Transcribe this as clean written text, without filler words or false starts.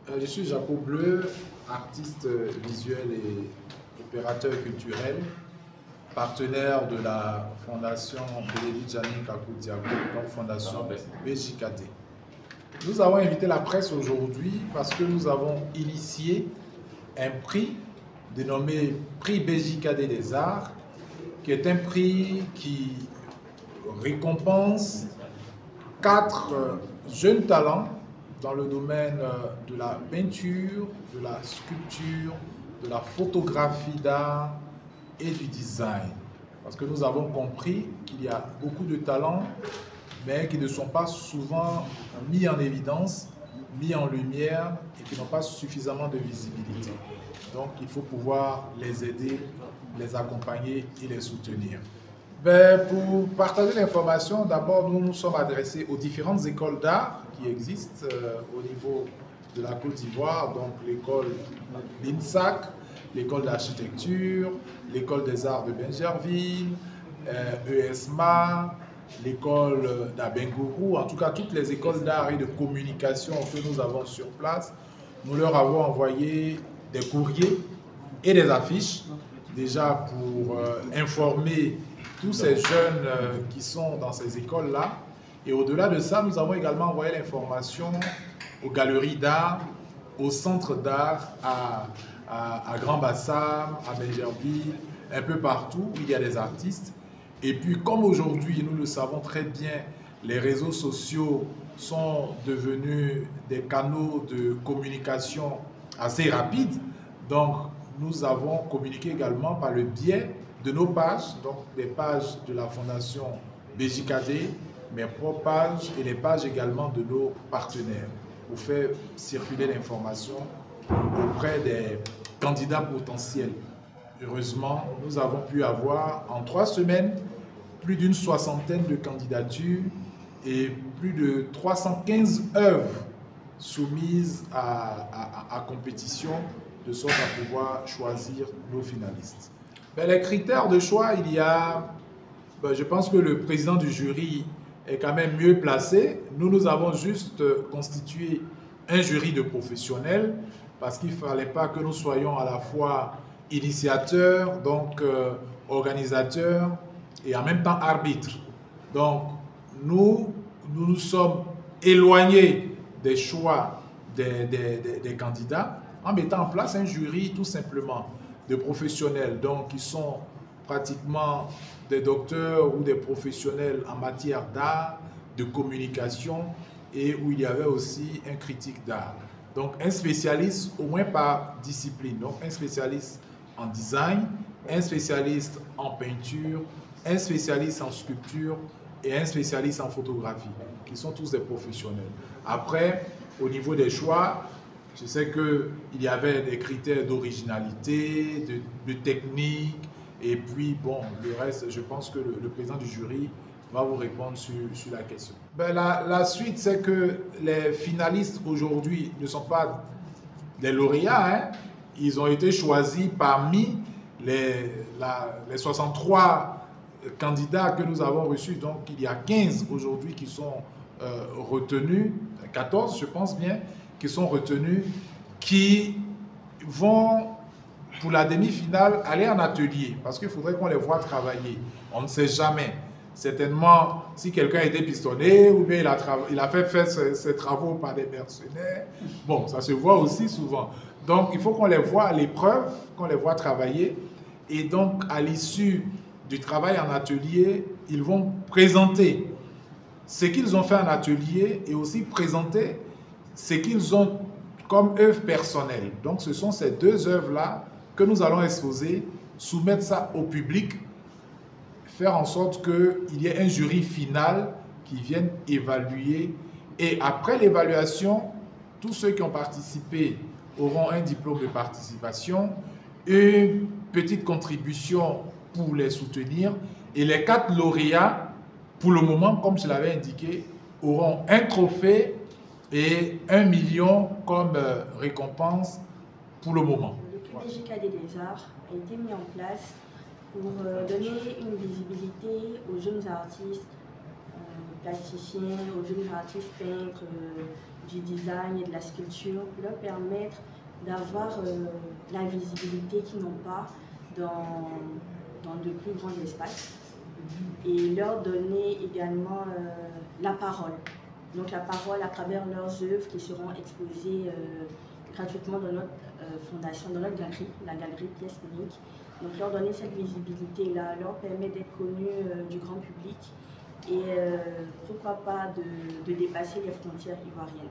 Je suis Jaco Bleu, artiste visuel et opérateur culturel, partenaire de la fondation Bénédicte Janine Kakou Diago, donc fondation BJKT. Nous avons invité la presse aujourd'hui parce que nous avons initié un prix dénommé Prix BJKT des Arts, qui est un prix qui récompense 4 jeunes talents dans le domaine de la peinture, de la sculpture, de la photographie d'art et du design. Parce que nous avons compris qu'il y a beaucoup de talents, mais qui ne sont pas souvent mis en évidence, mis en lumière et qui n'ont pas suffisamment de visibilité. Donc il faut pouvoir les aider, les accompagner et les soutenir. Pour partager l'information, d'abord nous nous sommes adressés aux différentes écoles d'art qui existent au niveau de la Côte d'Ivoire, donc l'école l'INSAC, l'école d'architecture, l'école des arts de Benjerville, ESMA, l'école d'Abengourou, en tout cas toutes les écoles d'art et de communication que nous avons sur place. Nous leur avons envoyé des courriers et des affiches, déjà pour informer tous ces jeunes qui sont dans ces écoles-là. Et au-delà de ça, nous avons également envoyé l'information aux galeries d'art, aux centres d'art, à Grand Bassam, à Benjerville, un peu partout où il y a des artistes. Et puis, comme aujourd'hui, nous le savons très bien, les réseaux sociaux sont devenus des canaux de communication assez rapides. Donc, nous avons communiqué également par le biais de nos pages, donc des pages de la Fondation BJKT, mes propres pages et les pages également de nos partenaires pour faire circuler l'information auprès des candidats potentiels. Heureusement, nous avons pu avoir en 3 semaines plus d'une 60aine de candidatures et plus de 315 œuvres soumises à compétition, de sorte à pouvoir choisir nos finalistes. Les critères de choix, il y a, je pense que le président du jury est quand même mieux placé. Nous avons juste constitué un jury de professionnels parce qu'il ne fallait pas que nous soyons à la fois initiateurs, donc organisateurs et en même temps arbitres. Donc nous nous sommes éloignés des choix des candidats en mettant en place un jury tout simplement de professionnels donc qui sont pratiquement des docteurs ou des professionnels en matière d'art, de communication et où il y avait aussi un critique d'art. Donc un spécialiste au moins par discipline, donc un spécialiste en design, un spécialiste en peinture, un spécialiste en sculpture et un spécialiste en photographie, qui sont tous des professionnels. Après, au niveau des choix, je sais qu'il y avait des critères d'originalité, de technique, et puis bon, le reste, je pense que le président du jury va vous répondre sur la question. La suite, c'est que les finalistes aujourd'hui ne sont pas des lauréats, hein. Ils ont été choisis parmi les 63 candidats que nous avons reçus. Donc il y a 15 aujourd'hui qui sont retenus, 14 je pense bien, qui sont retenus, qui vont pour la demi-finale aller en atelier parce qu'il faudrait qu'on les voit travailler. On ne sait jamais. Certainement, si quelqu'un a été pistonné ou bien il a fait faire ses travaux par des mercenaires, bon, ça se voit aussi souvent. Donc, il faut qu'on les voit à l'épreuve, qu'on les voit travailler. Et donc, à l'issue du travail en atelier, ils vont présenter ce qu'ils ont fait en atelier et aussi présenter ce qu'ils ont comme œuvre personnelle. Donc, ce sont ces 2 œuvres-là que nous allons exposer, soumettre ça au public, faire en sorte qu'il y ait un jury final qui vienne évaluer. Et après l'évaluation, tous ceux qui ont participé auront un diplôme de participation, une petite contribution pour les soutenir. Et les 4 lauréats, pour le moment, comme je l'avais indiqué, auront un trophée et 1 million comme récompense pour le moment. Le prix BJKT des Arts a été mis en place pour donner une visibilité aux jeunes artistes plasticiens, audio-narratifs, peintres, du design et de la sculpture, pour leur permettre d'avoir la visibilité qu'ils n'ont pas dans de plus grands espaces et leur donner également la parole. Donc la parole à travers leurs œuvres qui seront exposées gratuitement dans notre fondation, dans notre galerie, la galerie Pièces Uniques. Donc leur donner cette visibilité-là, leur permettre d'être connus du grand public et pourquoi pas de dépasser les frontières ivoiriennes.